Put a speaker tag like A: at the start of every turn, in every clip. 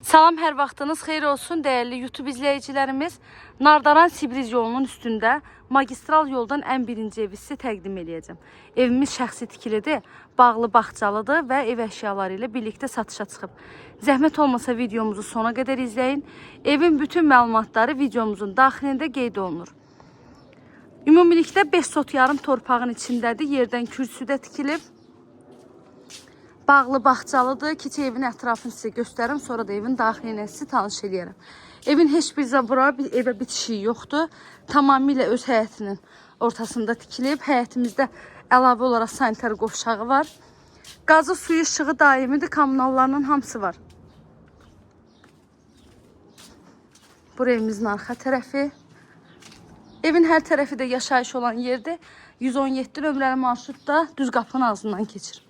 A: Salam, hər vaxtınız xeyir olsun değerli YouTube izleyicilerimiz. Nardaran Sibriz yolunun üstündə magistral yoldan ən birinci evi sizə təqdim edəcəm. Evimiz şəxsi tikilidir, bağlı bağçalıdır və ev əşyaları ilə birlikdə satışa çıxıb. Zəhmət olmasa videomuzu sona qədər izləyin. Evin bütün məlumatları videomuzun daxilində qeyd olunur. Ümumilikdə 5 sot yarım torpağın içindədir, yerdən kürsüdə tikilib. Bağlı bağçalıdır. Keçə evin ətrafını sizə göstərim, sonra da evin daxilinə sizi tanış edərəm. Evin heç bir zabura, evə bitişiyi yoxdur. Tamamilə öz həyətinin ortasında tikilib. Həyətimizdə əlavə olaraq sanitar qovşağı var. Qazı, suyu, işığı daimidir. Kommunallarının hamısı var. Bura evimizin arxa tərəfi. Evin hər tərəfi də yaşayış olan yerdə 117 nömrəli marşrutda düz qapının ağzından keçir.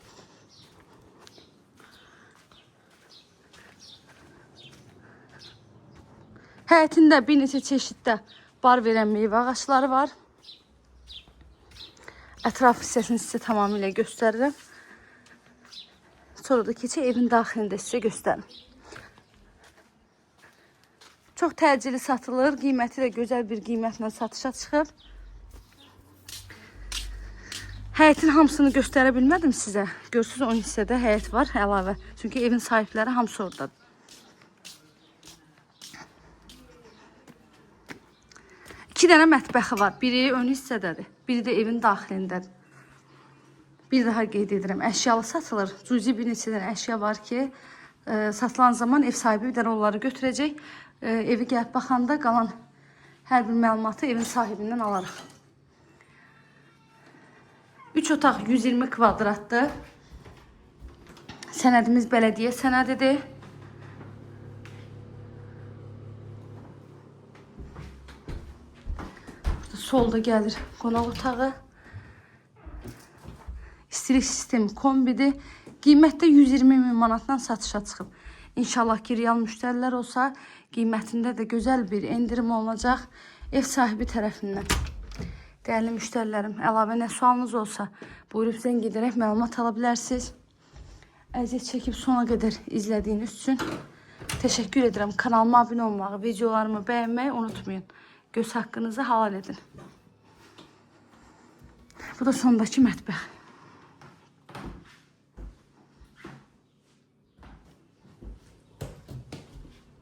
A: Həyətində bir neçə çeşiddə bar verən meyvə ağaçları var. Ətraf hissəsini sizə tamamilə göstərirəm. Sonra da keçə evin daxilində sizə göstərim. Çox təcili satılır. Qiyməti də gözəl bir qiymətlə satışa çıxıb. Həyətin hamısını göstərə bilmədim sizə. Görsünüz, 10 hissədə həyət var əlavə. Çünki evin sahibləri hamısı oradadır. İki dənə mətbəxi var. Biri ön hissədədir. Biri də evin daxilindədir. Bir daha qeyd edirəm. Əşyalı satılır. Cüzi bir neçə dənə əşya var ki, satılan zaman ev sahibi bir dənə onları götürəcək. Evi gəlib baxanda qalan hər bir məlumatı evin sahibindən alarıq. 3 otaq 120 kvadratdır. Sənədimiz bələdiyyə sənədidir. Solda gəlir qonaq otağı. İstilik sistemi kombidir. Qiymətdə 120 min manatdan satışa çıxıb. İnşallah ki, real müştərilər olsa, qiymətində də gözəl bir endirim olacaq ev sahibi tərəfindən. Dəyərli müştərilərim, əlavə nə sualınız olsa, buyurub zəng edərək məlumat ala bilərsiniz. Əziyyət çəkib sona qədər izlədiyiniz üçün təşəkkür edirəm. Kanalıma abunə olmağı, videolarımı bəyənməyi unutmayın. Göz haqqınızı halal edin. Bu da sondakı mətbəx.